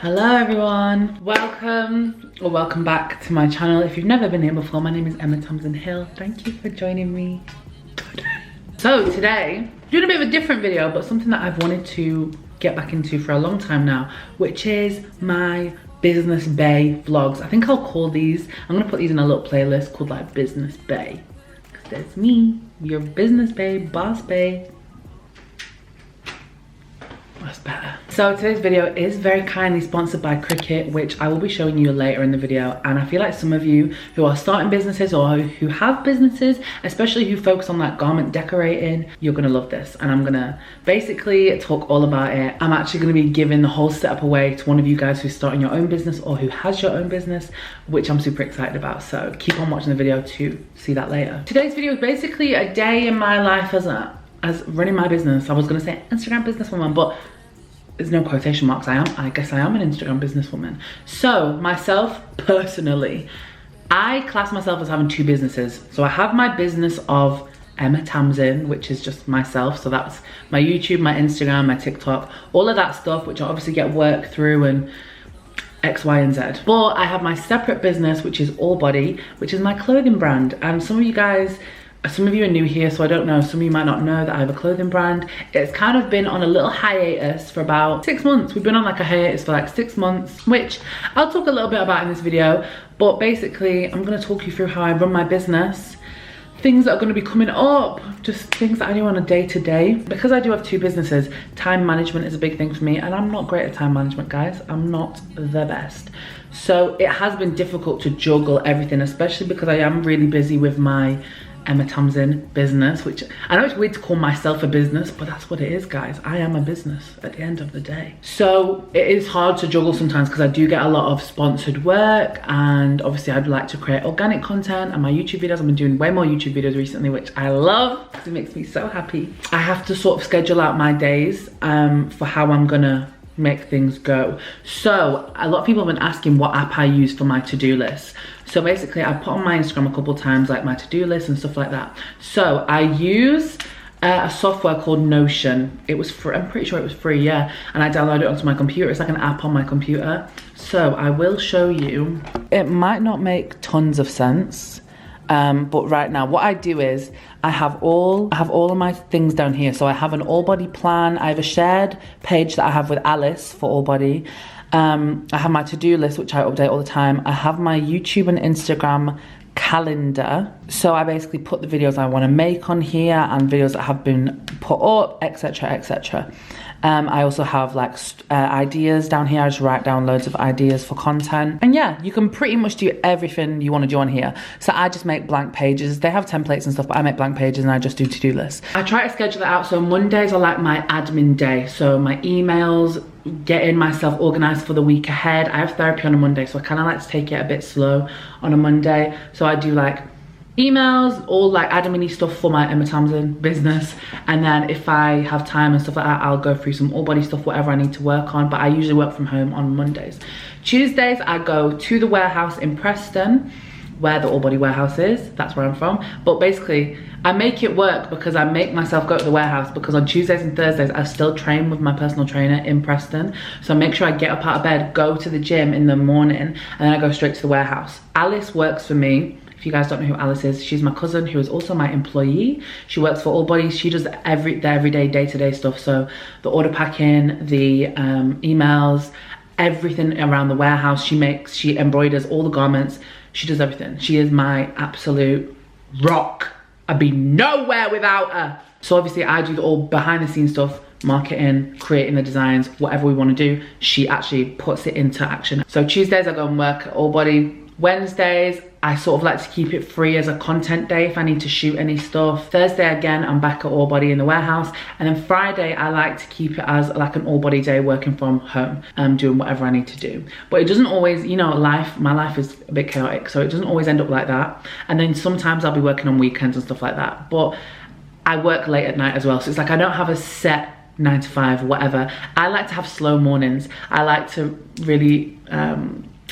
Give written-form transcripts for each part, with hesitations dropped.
Hello everyone, welcome back to my channel. If you've never been here before, my name is emmatamsinhill. Thank you for joining me. So today, doing a bit of a different video, but something that I've wanted to get back into for a long time now, which is my Business Bay vlogs. I think I'll call these, I'm gonna put these in a little playlist called like Business Bay. Cause that's me, your Business Bay, Boss Bay. That's better. So today's video is very kindly sponsored by Cricut, which I will be showing you later in the video. And I feel like some of you who are starting businesses or who have businesses, especially who focus on that garment decorating, you're gonna love this. And I'm gonna basically talk all about it. I'm actually gonna be giving the whole setup away to one of you guys who's starting your own business or who has your own business, which I'm super excited about. So keep on watching the video to see that later. Today's video is basically a day in my life as running my business. I was gonna say Instagram businesswoman, but there's no quotation marks. I guess I am an Instagram businesswoman. So myself personally, I class myself as having two businesses. So I have my business of Emma Tamsin, which is just myself. So that's my YouTube, my Instagram, my TikTok, all of that stuff, which I obviously get work through and X, Y, and Z. But I have my separate business, which is allbody, which is my clothing brand. And some of you are new here, so I don't know. Some of you might not know that I have a clothing brand. It's kind of been on a little hiatus for about 6 months. We've been on like a hiatus for like 6 months, which I'll talk a little bit about in this video. But basically, I'm gonna talk you through how I run my business, things that are gonna be coming up, just things that I do on a day-to-day. Because I do have two businesses, time management is a big thing for me, and I'm not great at time management, guys. I'm not the best. So it has been difficult to juggle everything, especially because I am really busy with my Emma Tamsin business, which I know it's weird to call myself a business, but that's what it is, guys. I am a business at the end of the day. So it is hard to juggle sometimes because I do get a lot of sponsored work, and obviously I'd like to create organic content and my YouTube videos. I've been doing way more YouTube videos recently, which I love because it makes me so happy. I have to sort of schedule out my days for how I'm gonna make things go. So a lot of people have been asking what app I use for my to-do list. So basically I put on my Instagram a couple times like my to-do list and stuff like that. So I use a software called Notion. It was free, I'm pretty sure it was free, yeah. And I downloaded it onto my computer. It's like an app on my computer. So I will show you. It might not make tons of sense. But right now what I do is I have all of my things down here. So I have an allbody plan. I have a shared page that I have with Alice for allbody. I have my to-do list, which I update all the time. I have my YouTube and Instagram calendar. So I basically put the videos I want to make on here and videos that have been put up, etc, etc. I also have like ideas down here. I just write down loads of ideas for content. And yeah, you can pretty much do everything you want to do on here. So I just make blank pages. They have templates and stuff, but I make blank pages and I just do to-do lists. I try to schedule it out. So Mondays are like my admin day. So my emails, getting myself organized for the week ahead. I have therapy on a Monday, so I kind of like to take it a bit slow on a Monday. So I do like emails, all like admin-y stuff for my Emma Tamsin business, and then if I have time and stuff like that, I'll go through some allbody stuff, whatever I need to work on. But I usually work from home on Mondays. Tuesdays I go to the warehouse in Preston, where the allbody warehouse is. That's where I'm from. But basically I make it work because I make myself go to the warehouse, because on Tuesdays and Thursdays I still train with my personal trainer in Preston. So I make sure I get up out of bed, go to the gym in the morning, and then I go straight to the warehouse. Alice works for me. If you guys don't know who Alice is, she's my cousin who is also my employee. She works for allbody. She does the everyday, day-to-day stuff. So the order packing, the emails, everything around the warehouse. She embroiders all the garments. She does everything. She is my absolute rock. I'd be nowhere without her. So obviously I do all behind the scenes stuff, marketing, creating the designs, whatever we want to do. She actually puts it into action. So Tuesdays I go and work at allbody. Wednesdays, I sort of like to keep it free as a content day if I need to shoot any stuff. Thursday, again, I'm back at allbody in the warehouse. And then Friday, I like to keep it as like an allbody day working from home, doing whatever I need to do. But it doesn't always, you know, my life is a bit chaotic, so it doesn't always end up like that. And then sometimes I'll be working on weekends and stuff like that. But I work late at night as well. So it's like I don't have a set 9 to 5, whatever. I like to have slow mornings. I like to really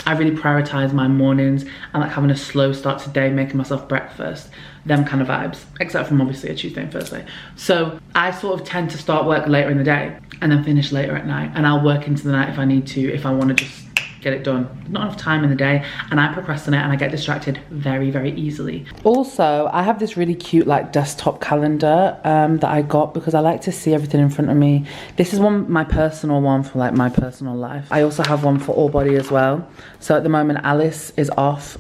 I really prioritize my mornings and like having a slow start to the day, making myself breakfast, them kind of vibes, except from obviously a Tuesday and Thursday. So I sort of tend to start work later in the day and then finish later at night, and I'll work into the night if I need to, if I want to just get it done. Not enough time in the day, and I procrastinate and I get distracted very, very easily. Also, I have this really cute like desktop calendar that I got because I like to see everything in front of me. This is my personal one for like my personal life. I also have one for Allbody as well. So at the moment Alice is off.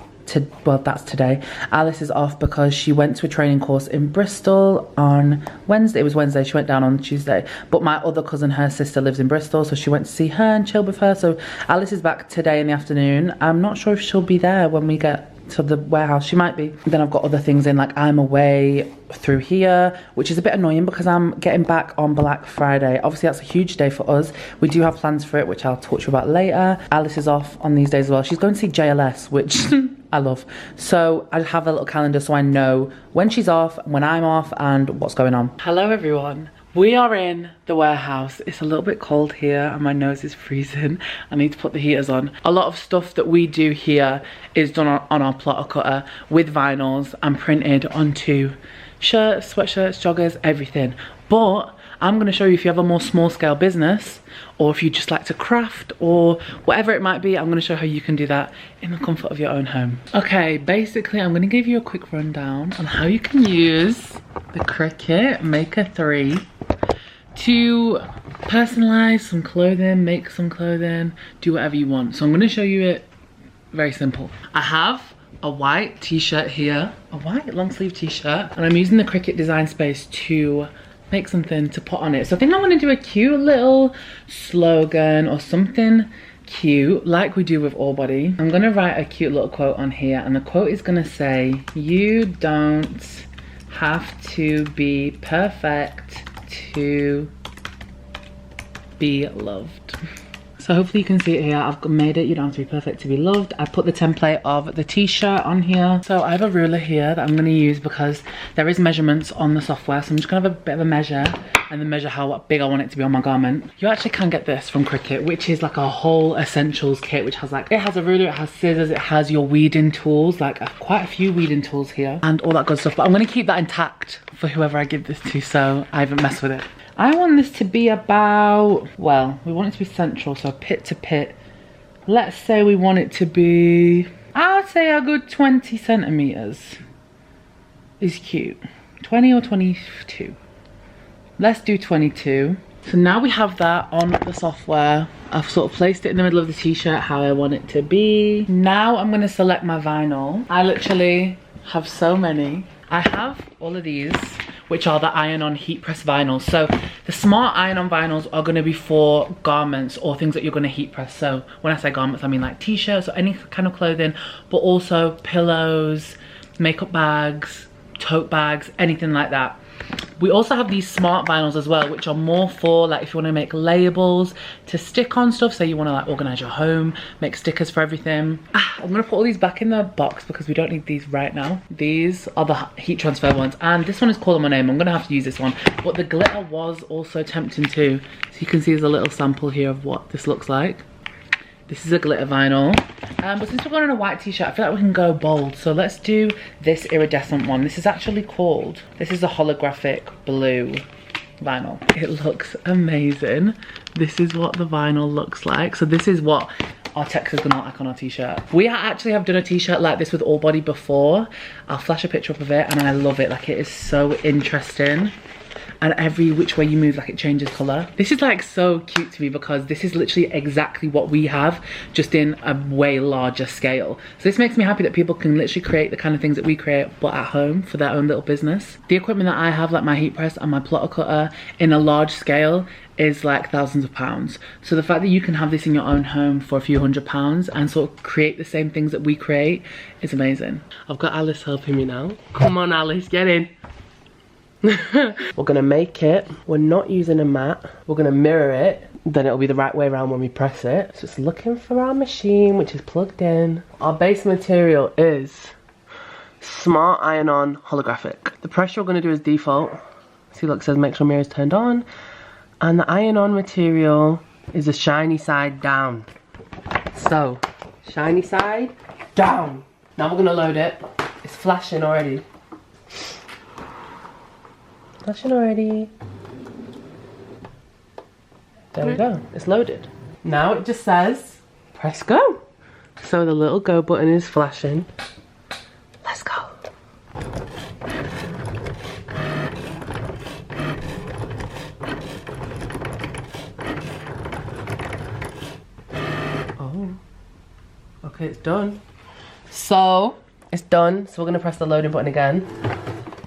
Well, that's today. Alice is off because she went to a training course in Bristol on Wednesday. It was Wednesday, she went down on Tuesday. But my other cousin, her sister, lives in Bristol, so she went to see her and chill with her. So Alice is back today in the afternoon. I'm not sure if she'll be there when we get to the warehouse. She might be. Then I've got other things in, like I'm away through here, which is a bit annoying because I'm getting back on Black Friday. Obviously that's a huge day for us. We do have plans for it, which I'll talk to you about later. Alice is off on these days as well. She's going to see JLS, which I love. So I have a little calendar so I know when she's off, when I'm off, and what's going on. Hello everyone. We are in the warehouse. It's a little bit cold here and my nose is freezing. I need to put the heaters on. A lot of stuff that we do here is done on our plotter cutter with vinyls and printed onto shirts, sweatshirts, joggers, everything. But I'm going to show you, if you have a more small scale business, or if you just like to craft, or whatever it might be, I'm going to show how you can do that in the comfort of your own home. Okay, basically I'm going to give you a quick rundown on how you can use the Cricut Maker 3 to personalize some clothing, make some clothing, do whatever you want. So I'm going to show you it very simple. I have a white t-shirt here, a white long sleeve t-shirt, and I'm using the Cricut Design Space to make something to put on it. So I think I want to do a cute little slogan or something cute like we do with Allbody. I'm going to write a cute little quote on here, and the quote is going to say, "You don't have to be perfect to be loved." So hopefully you can see it here. I've made it, you don't have to be perfect to be loved. I put the template of the t-shirt on here. So I have a ruler here that I'm going to use because there is measurements on the software. So I'm just going to have a bit of a measure and then measure how big I want it to be on my garment. You actually can get this from Cricut, which is like a whole essentials kit, which has like, it has a ruler, it has scissors, it has your weeding tools, like quite a few weeding tools here and all that good stuff. But I'm going to keep that intact for whoever I give this to, so I haven't messed with it. I want this to be about, well, we want it to be central, so pit to pit. Let's say we want it to be, I would say a good 20 centimeters is cute. 20 or 22. Let's do 22. So now we have that on the software. I've sort of placed it in the middle of the t-shirt how I want it to be. Now I'm gonna select my vinyl. I literally have so many. I have all of these, which are the iron-on heat press vinyls. So the smart iron-on vinyls are gonna be for garments or things that you're gonna heat press. So when I say garments, I mean like t-shirts or any kind of clothing, but also pillows, makeup bags, tote bags, anything like that. We also have these smart vinyls as well, which are more for like if you want to make labels to stick on stuff. So you want to like organize your home, make stickers for everything. I'm gonna put all these back in the box because we don't need these right now. These are the heat transfer ones, and this one is calling my name. I'm gonna have to use this one, but the glitter was also tempting too. So you can see there's a little sample here of what this looks like. This is a glitter vinyl. But since we're going on a white t-shirt, I feel like we can go bold. So let's do this iridescent one. This is actually called, this is a holographic blue vinyl. It looks amazing. This is what the vinyl looks like. So this is what our text is gonna look like on our t-shirt. We actually have done a t-shirt like this with Allbody before. I'll flash a picture up of it, and I love it. Like, it is so interesting. And every which way you move, like, it changes color. This is like so cute to me because this is literally exactly what we have, just in a way larger scale. So this makes me happy that people can literally create the kind of things that we create, but at home for their own little business. The equipment that I have, like my heat press and my plotter cutter, in a large scale is like thousands of pounds. So the fact that you can have this in your own home for a few £100s and sort of create the same things that we create is amazing. I've got Alice helping me now. Come on, Alice, get in. We're gonna make it. We're not using a mat. We're gonna mirror it. Then it'll be the right way around when we press it. So it's looking for our machine, which is plugged in. Our base material is smart iron-on holographic. The pressure we're gonna do is default. See, look, it says make sure mirror is turned on. And the iron-on material is a shiny side down. So Shiny side, down. Now we're gonna load it. It's flashing already. Flashing already. There we go, it's loaded. Now it just says, press go. So the little go button is flashing. Let's go. Oh, okay, it's done. So, it's done. So we're gonna press the loading button again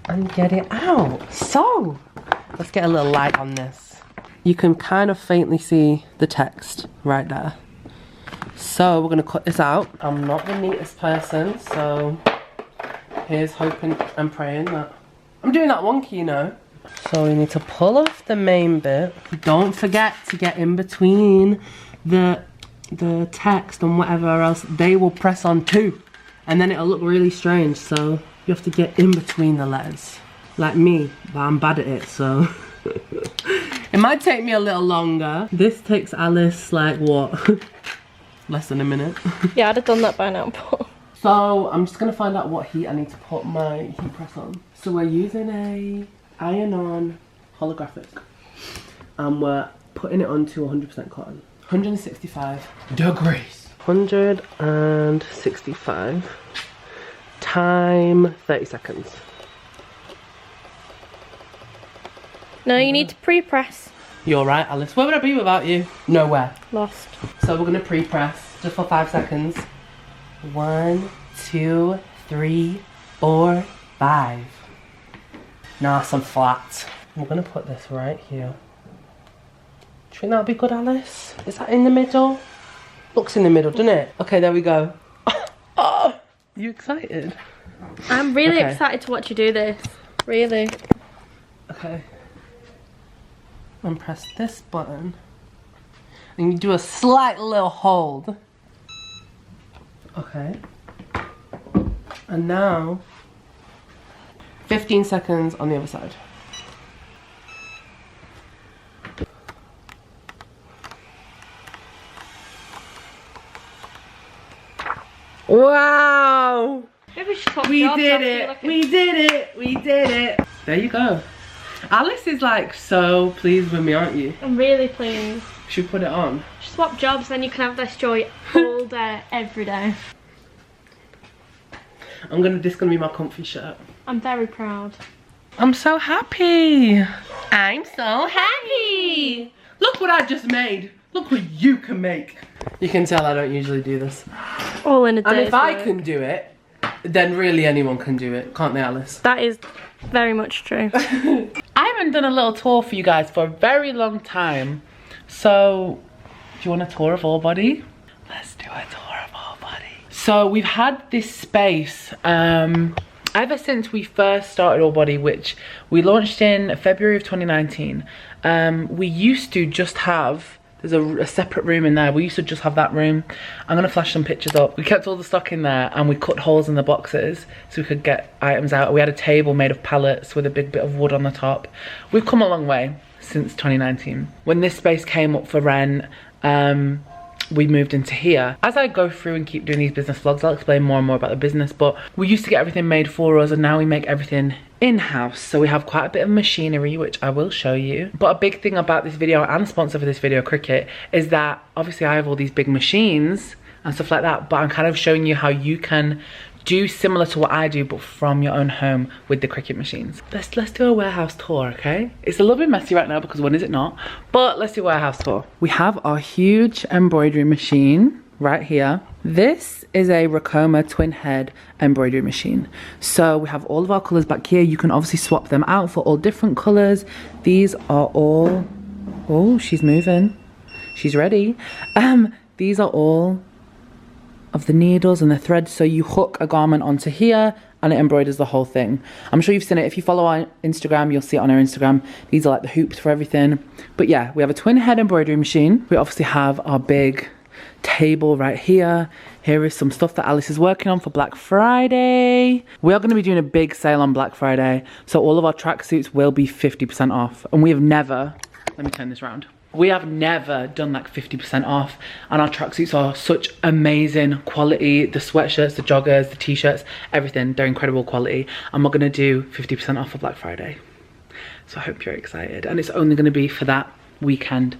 and get it out. So, let's get a little light on this. You can kind of faintly see the text right there. So we're gonna cut this out. I'm not the neatest person, so here's hoping and praying that I'm doing that wonky, you know. So we need to pull off the main bit. Don't forget to get in between the text and whatever else they will press on too. And then it'll look really strange, so you have to get in between the letters. Like me, but I'm bad at it, so. It might take me a little longer. This takes Alice like what? Less than a minute. Yeah, I'd have done that by now. So I'm just gonna find out what heat I need to put my heat press on. So we're using a iron-on holographic. And we're putting it onto 100% cotton. 165 degrees. 165 time 30 seconds. No, you need to pre-press. You're right, Alice. Where would I be without you? Nowhere. Lost. So we're gonna pre-press just for 5 seconds. 1, 2, 3, 4, 5. Nice and flat. We're gonna put this right here. Do you think that'll be good, Alice? Is that in the middle? Looks in the middle, doesn't it? Okay, there we go. Oh, you excited? I'm really excited to watch you do this. Really. Okay. And press this button. And you do a slight little hold. Okay. And now, 15 seconds on the other side. Wow! Maybe we should swap We jobs did after you it! look at- We did it! We did it! There you go. Alice is like so pleased with me, aren't you? I'm really pleased. Should we put it on? Swap jobs, then you can have this joy all day, every day. This is gonna be my comfy shirt. I'm very proud. I'm so happy. I'm so happy. Look what I just made. Look what you can make. You can tell I don't usually do this. All in a day. And if I can do it, then really anyone can do it, can't they, Alice? That is very much true. I haven't done a little tour for you guys for a very long time. So, do you want a tour of allbody? Let's do a tour of allbody. So we've had this space ever since we first started allbody, which we launched in February of 2019. We used to just have, there's a separate room in there. We used to just have that room. I'm gonna flash some pictures up. We kept all the stock in there and we cut holes in the boxes so we could get items out. We had a table made of pallets with a big bit of wood on the top. We've come a long way since 2019. When this space came up for rent, we moved into here. As I go through and keep doing these business vlogs, I'll explain more and more about the business, but we used to get everything made for us and now we make everything in-house. So we have quite a bit of machinery, which I will show you. But a big thing about this video and sponsor for this video, Cricut, is that obviously I have all these big machines and stuff like that, but I'm kind of showing you how you can do similar to what I do, but from your own home with the Cricut machines. Let's do a warehouse tour, okay? It's a little bit messy right now because when is it not? But let's do a warehouse tour. We have our huge embroidery machine right here. This is a Racoma twin head embroidery machine. So we have all of our colors back here. You can obviously swap them out for all different colors. These are all, oh, she's moving. She's ready. These are all of the needles and the threads, so you hook a garment onto here and it embroiders the whole thing. I'm sure you've seen it. If you follow our Instagram, you'll see it on our Instagram. These are like the hoops for everything. But yeah, we have a twin head embroidery machine. We obviously have our big table right here. Here is some stuff that Alice is working on for Black Friday. We are going to be doing a big sale on Black Friday, so all of our tracksuits will be 50% off. And we have never, let me turn this around. We have never done like 50% off, and our tracksuits are such amazing quality. The sweatshirts, the joggers, the t-shirts, everything, they're incredible quality. And we're gonna do 50% off for Black Friday. So I hope you're excited. And it's only gonna be for that weekend.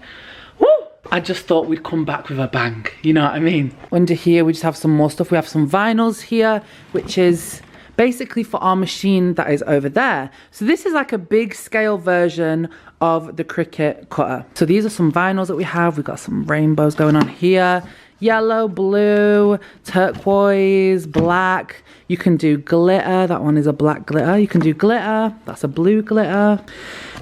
Woo! I just thought we'd come back with a bang, you know what I mean? Under here, we just have some more stuff. We have some vinyls here, which is basically for our machine that is over there. So this is like a big scale version of the Cricut cutter. So these are some vinyls that we have. We've got some rainbows going on here. Yellow, blue, turquoise, black. You can do glitter. That one is a black glitter. You can do glitter. That's a blue glitter.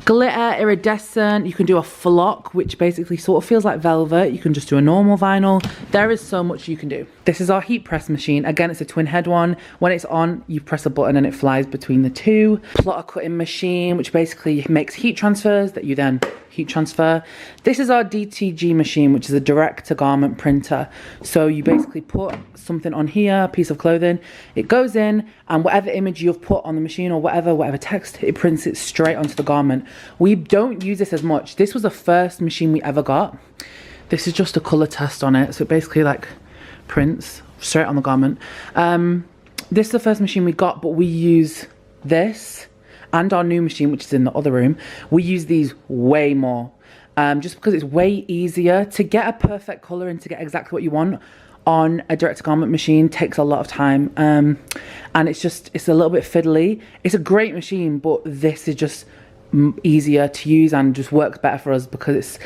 Glitter, iridescent. You can do a flock, which basically sort of feels like velvet. You can just do a normal vinyl. There is so much you can do. This is our heat press machine. Again, it's a twin head one. When it's on, you press a button and it flies between the two. Plotter cutting machine, which basically makes heat transfers that you then heat transfer. This is our DTG machine, which is a direct to garment printer. So you basically put something on here, a piece of clothing, it goes in, and whatever image you've put on the machine or whatever text, it prints it straight onto the garment. We don't use this as much. This was the first machine we ever got. This is just a color test on it. So it basically like prints straight on the garment. This is the first machine we got, but we use this and our new machine, which is in the other room. We use these way more, just because it's way easier to get a perfect color and to get exactly what you want on a direct to garment machine. Takes a lot of time, and it's a little bit fiddly. It's a great machine, but this is just easier to use and just works better for us because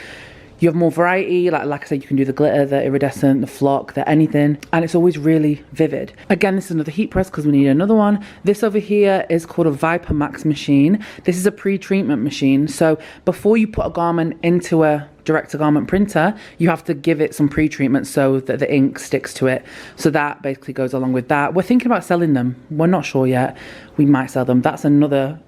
you have more variety. Like I said, you can do the glitter, the iridescent, the flock, the anything, and it's always really vivid. Again, this is another heat press because we need another one. This over here is called a Viper Max machine. This is a pre-treatment machine. So before you put a garment into a direct to garment printer, you have to give it some pre-treatment so that the ink sticks to it. So that basically goes along with that. We're thinking about selling them. We're not sure yet. We might sell them. That's another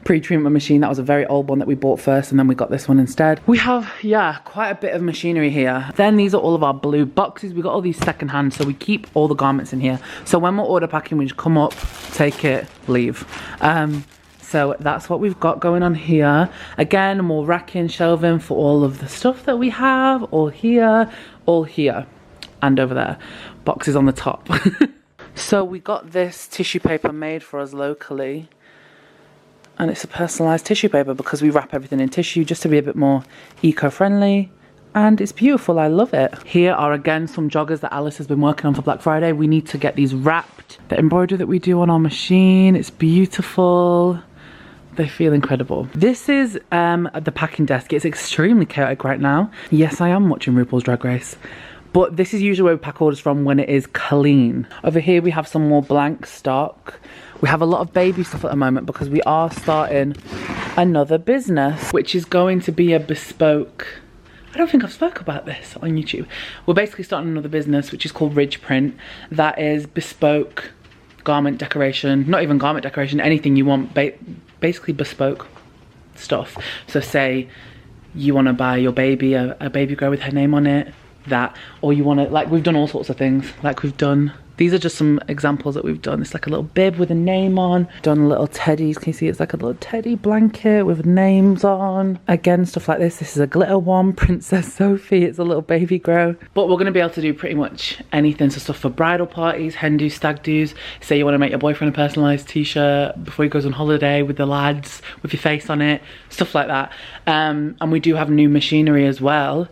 pre-treatment machine. That was a very old one that we bought first, and then we got this one instead. We have, yeah, quite a bit of machinery here. Then these are all of our blue boxes. We got all these secondhand, so we keep all the garments in here. So when we're order packing, we just come up, take it, leave. So that's what we've got going on here. Again, more racking, shelving for all of the stuff that we have. All here, and over there. Boxes on the top. So we got this tissue paper made for us locally. And it's a personalised tissue paper because we wrap everything in tissue just to be a bit more eco-friendly. And it's beautiful, I love it. Here are again some joggers that Alice has been working on for Black Friday. We need to get these wrapped. The embroidery that we do on our machine, it's beautiful. They feel incredible. This is the packing desk. It's extremely chaotic right now. Yes, I am watching RuPaul's Drag Race. But this is usually where we pack orders from when it is clean. Over here we have some more blank stock. We have a lot of baby stuff at the moment because we are starting another business, which is going to be a bespoke. I don't think I've spoke about this on YouTube. We're basically starting another business, which is called Ridge Print. That is bespoke garment decoration, not even garment decoration, anything you want, basically bespoke stuff. So say you want to buy your baby a baby girl with her name on it, that, or you want to, like, we've done all sorts of things. Like we've done, these are just some examples that we've done. It's like a little bib with a name on. Done little teddies. Can you see? It's like a little teddy blanket with names on. Again, stuff like this. This is a glitter one, Princess Sophie. It's a little baby grow. But we're going to be able to do pretty much anything. So stuff for bridal parties, hen do, stag do's. Say you want to make your boyfriend a personalised t-shirt before he goes on holiday with the lads, with your face on it. Stuff like that. And we do have new machinery as well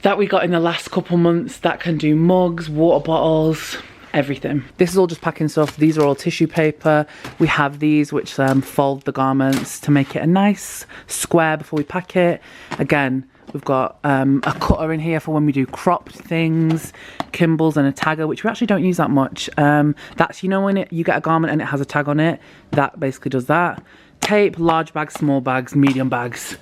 that we got in the last couple months that can do mugs, water bottles, everything. This is all just packing stuff. These are all tissue paper. We have these which fold the garments to make it a nice square before we pack it. Again, we've got a cutter in here for when we do cropped things, Kimballs and a tagger, which we actually don't use that much. That's, you know, when you get a garment and it has a tag on it, that basically does that. Tape, large bags, small bags, medium bags,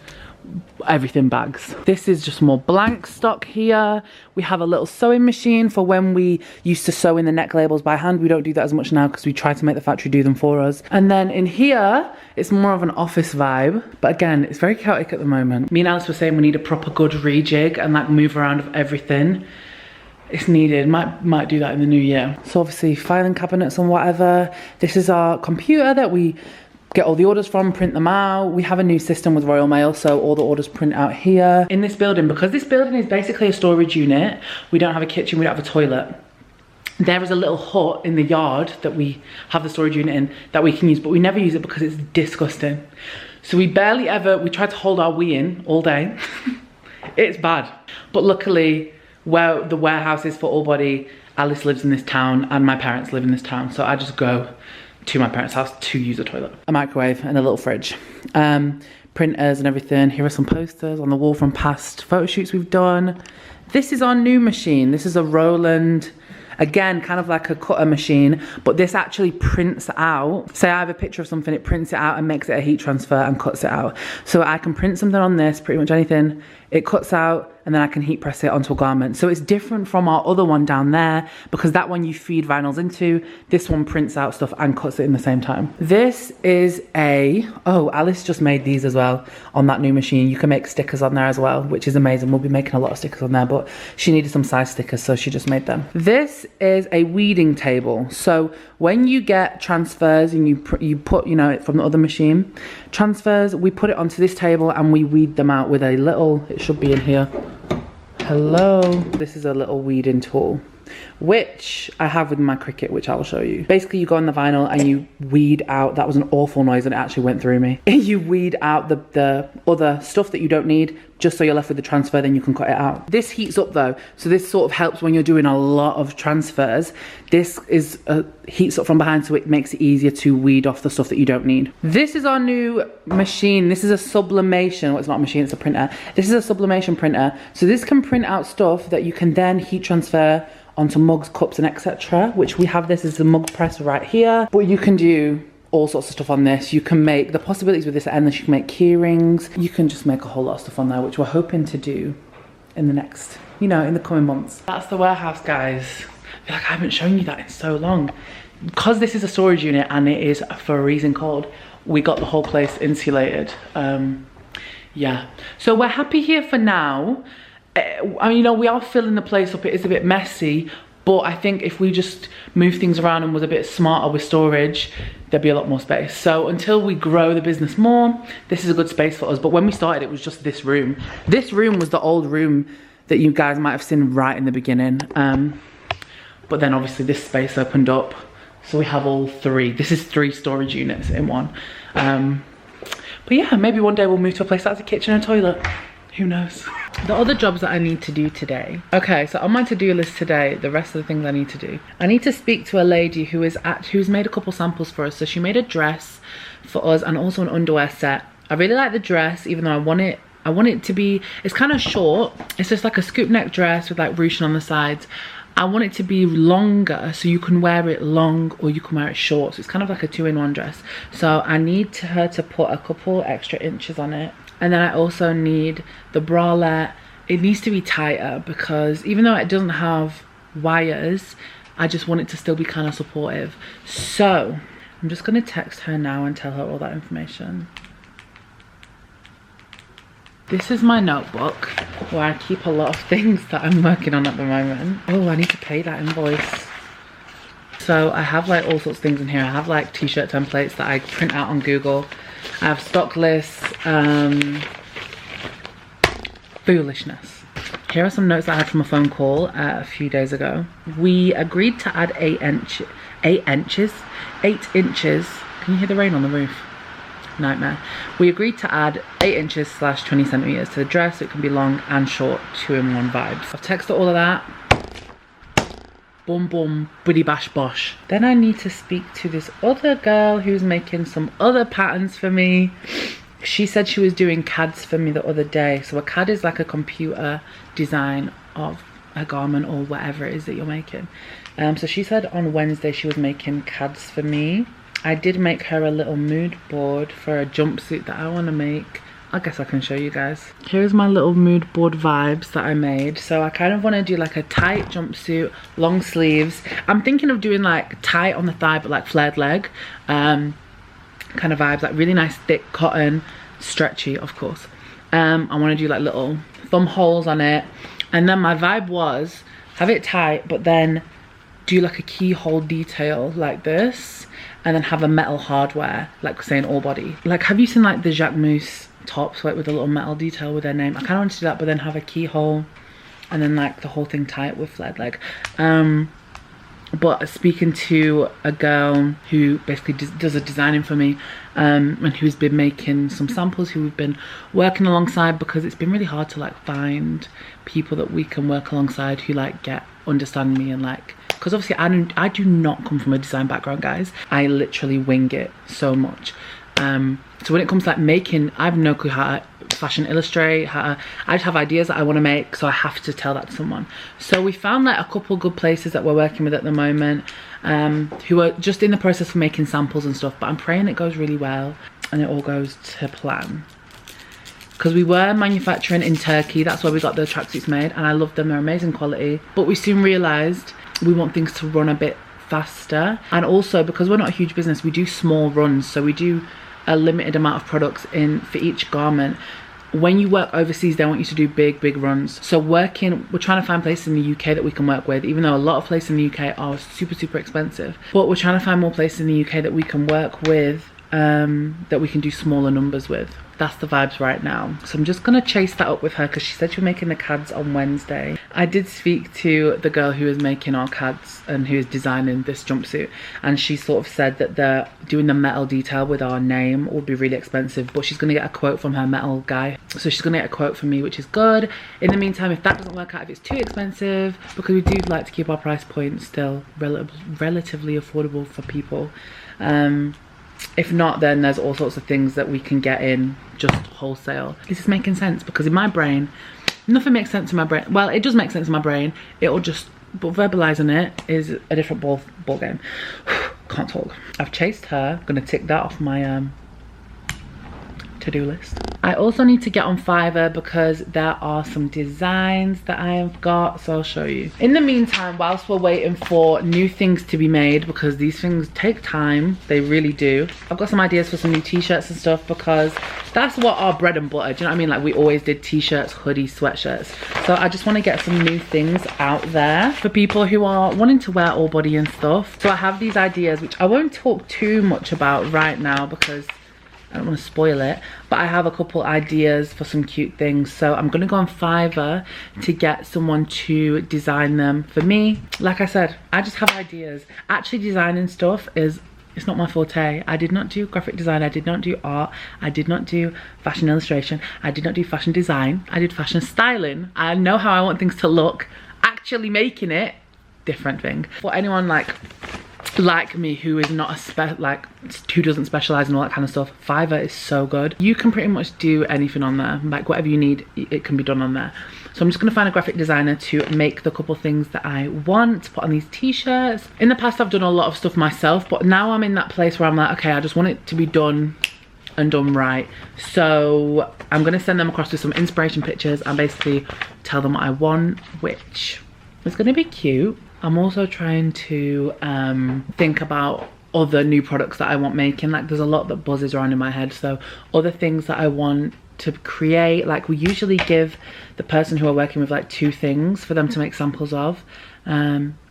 everything bags. This is just more blank stock here. We have a little sewing machine for when we used to sew in the neck labels by hand. We don't do that as much now because we try to make the factory do them for us. And then in here, it's more of an office vibe. But again, it's very chaotic at the moment. Me and Alice were saying we need a proper good rejig and like move around of everything. It's needed. Might do that in the new year. So obviously filing cabinets and whatever. This is our computer that we get all the orders from, print them out. We have a new system with Royal Mail, so all the orders print out here. In this building, because this building is basically a storage unit, we don't have a kitchen, we don't have a toilet. There is a little hut in the yard that we have the storage unit in that we can use, but we never use it because it's disgusting. So we barely ever, we try to hold our wee in all day. It's bad. But luckily, where the warehouse is for allbody, Alice lives in this town and my parents live in this town. So I just go to my parents' house to use a toilet. A microwave and a little fridge. Printers and everything. Here are some posters on the wall from past photo shoots we've done. This is our new machine. This is a Roland, again, kind of like a cutter machine, but this actually prints out. Say I have a picture of something, it prints it out and makes it a heat transfer and cuts it out. So I can print something on this, pretty much anything, it cuts out, and then I can heat press it onto a garment. So it's different from our other one down there, because that one you feed vinyls into, this one prints out stuff and cuts it in the same time. This is a, oh, Alice just made these as well on that new machine. You can make stickers on there as well, which is amazing. We'll be making a lot of stickers on there, but she needed some size stickers, so she just made them. This is a weeding table. So when you get transfers and you put, you know, it from the other machine, transfers, we put it onto this table and we weed them out with a little, it should be in here. Hello. This is a little weeding tool, which I have with my Cricut, which I will show you. Basically, you go on the vinyl and you weed out, that was an awful noise and it actually went through me. You weed out the other stuff that you don't need, just so you're left with the transfer, then you can cut it out. This heats up though, so this sort of helps when you're doing a lot of transfers. This is heats up from behind, so it makes it easier to weed off the stuff that you don't need. This is our new machine. This is a sublimation, well, it's not a machine, it's a printer. This is a sublimation printer. So this can print out stuff that you can then heat transfer onto mugs, cups, and etc. Which we have, this is the mug press right here. But you can do all sorts of stuff on this. You can make, the possibilities with this are endless. You can make key rings. You can just make a whole lot of stuff on there, which we're hoping to do in the next, you know, in the coming months. That's the warehouse, guys. I feel like I haven't shown you that in so long. Because this is a storage unit and it is freezing cold, we got the whole place insulated. Yeah. So we're happy here for now. I mean, you know, we are filling the place up. It is a bit messy, but I think if we just move things around and was a bit smarter with storage, there'd be a lot more space. So until we grow the business more, this is a good space for us. But when we started, it was just this room. This room was the old room that you guys might have seen right in the beginning. But then obviously this space opened up. So we have all three. This is 3 storage units in one. But yeah, maybe one day we'll move to a place that has a kitchen and a toilet. Who knows? The other jobs that I need to do today. Okay, so on my to-do list today, the rest of the things I need to do. I need to speak to a lady who's made a couple samples for us. So she made a dress for us and also an underwear set. I really like the dress, even though I want it to be, it's kind of short. It's just like a scoop neck dress with like ruching on the sides. I want it to be longer so you can wear it long or you can wear it short. So it's kind of like a 2-in-1 dress. So I need her to put a couple extra inches on it. And then I also need the bralette. It needs to be tighter because even though it doesn't have wires, I just want it to still be kind of supportive. So I'm just gonna text her now and tell her all that information. This is my notebook where I keep a lot of things that I'm working on at the moment. Oh, I need to pay that invoice. So I have like all sorts of things in here. I have like t-shirt templates that I print out on Google. I have stock lists, foolishness. Here are some notes I had from a phone call a few days ago. We agreed to add 8 inches. Can you hear the rain on the roof? Nightmare. We agreed to add 8 inches / 20 centimeters to the dress so it can be long and short, 2-in-1 vibes. I've texted all of that. Boom boom, buddy bash bosh. Then I need to speak to this other girl who's making some other patterns for me. She said she was doing CADs for me the other day. So a CAD is like a computer design of a garment or whatever it is that you're making. So she said on Wednesday she was making CADs for me. I did make her a little mood board for a jumpsuit that I want to make. I guess I can show you guys. Here's my little mood board vibes that I made. So I kind of want to do like a tight jumpsuit, long sleeves. I'm thinking of doing like tight on the thigh but like flared leg kind of vibes, like really nice thick cotton, stretchy of course. I want to do like little thumb holes on it, and then my vibe was have it tight but then do like a keyhole detail like this, and then have a metal hardware, like saying all body. Like, have you seen like the Jacquemus tops, like with a little metal detail with their name? I kind of want to do that, but then have a keyhole, and then like the whole thing tie it with thread, like. But speaking to a girl who basically does a designing for me, and who's been making some samples, who we've been working alongside, because it's been really hard to like find people that we can work alongside who like understand me, and like, because obviously I do not come from a design background, guys. I literally wing it so much. So when it comes to like making, I have no clue how to fashion illustrate, I just have ideas that I want to make, so I have to tell that to someone. So we found like a couple good places that we're working with at the moment, who are just in the process of making samples and stuff, but I'm praying it goes really well and it all goes to plan. Because we were manufacturing in Turkey, that's where we got the tracksuits made, and I love them, they're amazing quality, but we soon realised we want things to run a bit faster, and also because we're not a huge business, we do small runs, so we do a limited amount of products in for each garment. When you work overseas, they want you to do big runs. So we're trying to find places in the UK that we can work with, even though a lot of places in the UK are super expensive, but we're trying to find more places in the UK that we can work with, that we can do smaller numbers with. That's the vibes right now. So I'm just gonna chase that up with her, because she said she was making the CADs on Wednesday. I did speak to the girl who is making our CADs and who is designing this jumpsuit, and she sort of said that they're doing the metal detail with our name would be really expensive, but she's gonna get a quote from her metal guy. So she's gonna get a quote from me, which is good. In the meantime, if that doesn't work out, if it's too expensive, because we do like to keep our price points still relatively affordable for people. If not, then there's all sorts of things that we can get in just wholesale. This is making sense, because in my brain, nothing makes sense in my brain. Well, it does make sense in my brain. It'll just, but verbalizing it is a different ball game. Can't talk. I've chased her. I'm gonna tick that off my to-do list. I also need to get on Fiverr because there are some designs that I have got, so I'll show you. In the meantime, whilst we're waiting for new things to be made, because these things take time, they really do. I've got some ideas for some new t-shirts and stuff, because that's what our bread and butter, do you know what I mean? Like, we always did t-shirts, hoodies, sweatshirts. So I just want to get some new things out there for people who are wanting to wear all body and stuff. So I have these ideas, which I won't talk too much about right now because I don't want to spoil it, but I have a couple ideas for some cute things. So I'm gonna go on Fiverr to get someone to design them for me. Like I said, I just have ideas. Actually designing stuff it's not my forte. I did not do graphic design, I did not do art, I did not do fashion illustration, I did not do fashion design, I did fashion styling. I know how I want things to look. Actually making it, different thing. For anyone like me who is not who doesn't specialize in all that kind of stuff, Fiverr is so good. You can pretty much do anything on there, like whatever you need, it can be done on there. So I'm just gonna find a graphic designer to make the couple things that I want to put on these t-shirts. In the past I've done a lot of stuff myself, but now I'm in that place where I'm like, okay, I just want it to be done and done right. So I'm gonna send them across with some inspiration pictures and basically tell them what I want, which is gonna be cute. I'm also trying to think about other new products that I want making. Like, there's a lot that buzzes around in my head, so other things that I want to create. Like, we usually give the person who we're working with like 2 things for them to make samples of.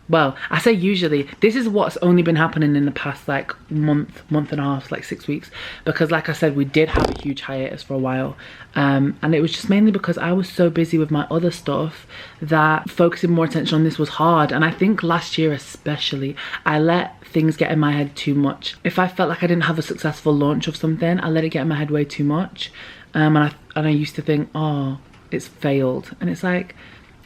Well, I say usually, this is what's only been happening in the past like month and a half, like 6 weeks, because like I said, we did have a huge hiatus for a while, and it was just mainly because I was so busy with my other stuff that focusing more attention on this was hard. And I think last year especially, I let things get in my head too much. If I felt like I didn't have a successful launch of something, I let it get in my head way too much, and I used to think, oh, it's failed. And it's like,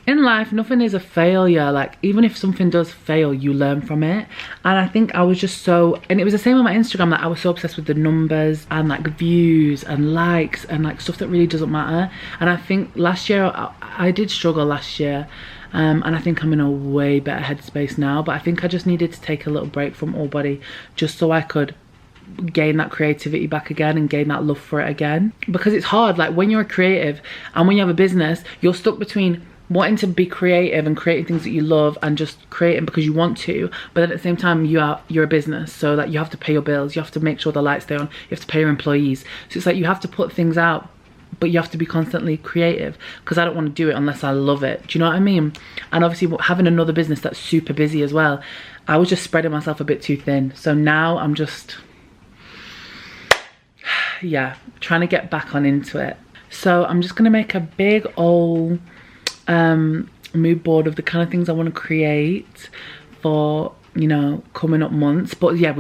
in life, nothing is a failure. Like, even if something does fail, you learn from it. And I think I was just so, and it was the same on my Instagram, like I was so obsessed with the numbers and like views and likes and like stuff that really doesn't matter. And I think last year, I did struggle last year. And I think I'm in a way better headspace now, but I think I just needed to take a little break from all body just so I could gain that creativity back again and gain that love for it again. Because it's hard, like when you're a creative and when you have a business, you're stuck between wanting to be creative and creating things that you love and just creating because you want to, but then at the same time you're a business, so that you have to pay your bills, you have to make sure the lights stay on, you have to pay your employees. So it's like you have to put things out but you have to be constantly creative, because I don't want to do it unless I love it. Do you know what I mean? And obviously having another business that's super busy as well, I was just spreading myself a bit too thin. So now I'm just, yeah, trying to get back on into it. So I'm just gonna make a big old mood board of the kind of things I want to create for, you know, coming up months. But yeah,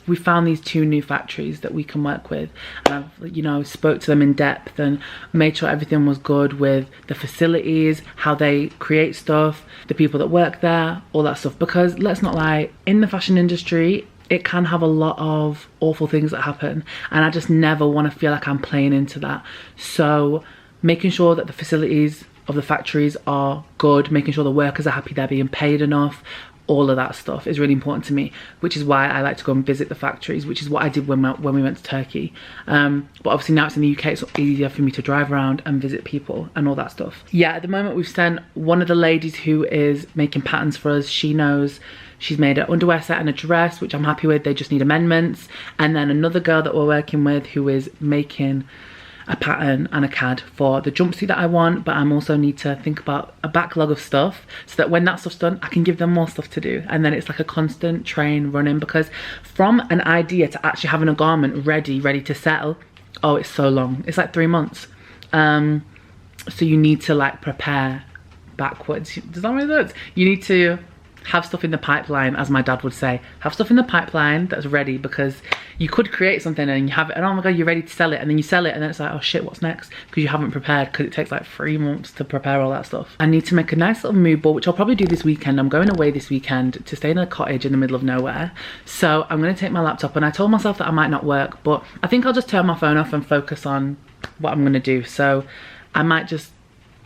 we found these 2 new factories that we can work with, and I've, you know, spoke to them in depth and made sure everything was good with the facilities, how they create stuff, the people that work there, all that stuff. Because let's not lie, in the fashion industry, it can have a lot of awful things that happen, and I just never want to feel like I'm playing into that. So making sure that the facilities of the factories are good, making sure the workers are happy they're being paid enough, all of that stuff is really important to me, which is why I like to go and visit the factories, which is what I did when we went to Turkey. But obviously now it's in the UK, it's easier for me to drive around and visit people and all that stuff. Yeah, at the moment we've sent one of the ladies who is making patterns for us. She knows, she's made an underwear set and a dress, which I'm happy with. They just need amendments. And then another girl that we're working with who is making a pattern and a CAD for the jumpsuit that I want, but I'm also need to think about a backlog of stuff so that when that stuff's done, I can give them more stuff to do. And then it's like a constant train running, because from an idea to actually having a garment ready to sell, oh, it's so long. It's like 3 months. So you need to like prepare backwards. Does that make sense? You need to have stuff in the pipeline, as my dad would say. Have stuff in the pipeline that's ready, because you could create something and you have it and oh my god, you're ready to sell it, and then you sell it and then it's like, oh shit, what's next? Because you haven't prepared, because it takes like 3 months to prepare all that stuff. I need to make a nice little mood board, which I'll probably do this weekend. I'm going away this weekend to stay in a cottage in the middle of nowhere. So I'm going to take my laptop, and I told myself that I might not work, but I think I'll just turn my phone off and focus on what I'm going to do. So I might just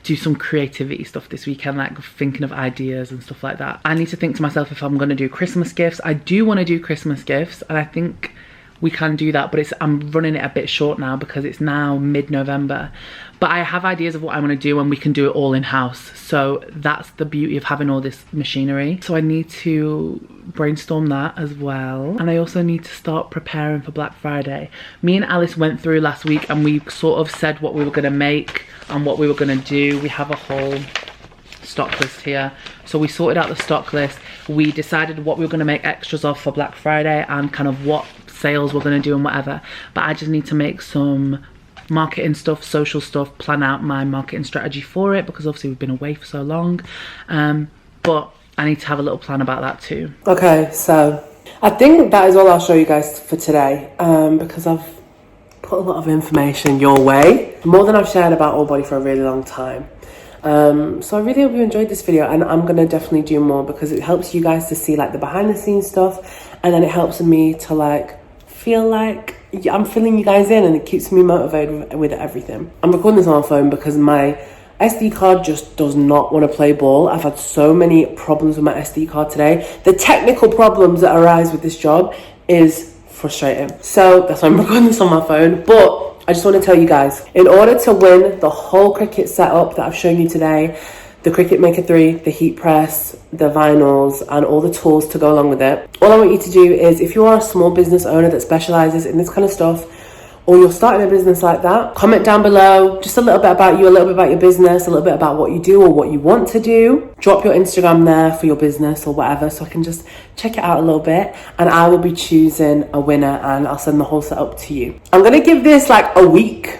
do some creativity stuff this weekend, like thinking of ideas and stuff like that. I need to think to myself if I'm going to do Christmas gifts. I do want to do Christmas gifts, and I think we can do that, but I'm running it a bit short now because it's now mid-November. But I have ideas of what I want to do, and we can do it all in-house. So that's the beauty of having all this machinery. So I need to brainstorm that as well. And I also need to start preparing for Black Friday. Me and Alice went through last week and we sort of said what we were going to make and what we were going to do. We have a whole stock list here. So we sorted out the stock list. We decided what we were going to make extras of for Black Friday and kind of what sales we're going to do and whatever. But I just need to make some marketing stuff, social stuff, plan out my marketing strategy for it, because obviously we've been away for so long. But I need to have a little plan about that too. Okay, so I think that is all I'll show you guys for today, because I've put a lot of information your way, more than I've shared about allbody for a really long time. So I really hope you enjoyed this video, and I'm gonna definitely do more because it helps you guys to see like the behind the scenes stuff, and then it helps me to like feel like I'm filling you guys in, and it keeps me motivated with everything. I'm recording this on my phone because my SD card just does not want to play ball. I've had so many problems with my SD card today. The technical problems that arise with this job is frustrating. So that's why I'm recording this on my phone. But I just want to tell you guys, in order to win the whole Cricut setup that I've shown you today, the Cricut Maker 3, the heat press, the vinyls, and all the tools to go along with it, all I want you to do is, if you are a small business owner that specializes in this kind of stuff, or you're starting a business like that, comment down below just a little bit about you, a little bit about your business, a little bit about what you do or what you want to do. Drop your Instagram there for your business or whatever, so I can just check it out a little bit, and I will be choosing a winner and I'll send the whole setup to you. I'm gonna give this like a week.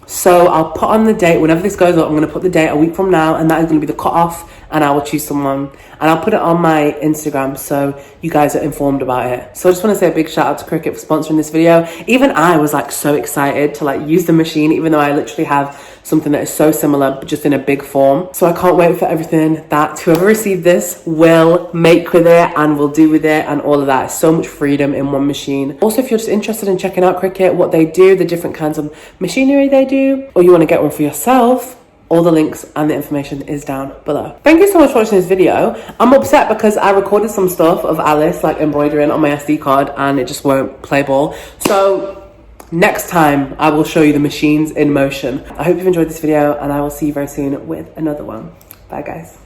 So I'll put on the date, whenever this goes up, I'm going to put the date a week from now, and that is going to be the cut-off, and I will choose someone. And I'll put it on my Instagram so you guys are informed about it. So I just want to say a big shout out to Cricut for sponsoring this video. Even I was like so excited to like use the machine, even though I literally have something that is so similar, but just in a big form. So I can't wait for everything that whoever received this will make with it and will do with it and all of that. It's so much freedom in one machine. Also, if you're just interested in checking out Cricut, what they do, the different kinds of machinery they do, or you want to get one for yourself, all the links and the information is down below. Thank you so much for watching this video. I'm upset because I recorded some stuff of Alice like embroidering on my SD card and it just won't play ball. So next time I will show you the machines in motion. I hope you've enjoyed this video, and I will see you very soon with another one. Bye guys.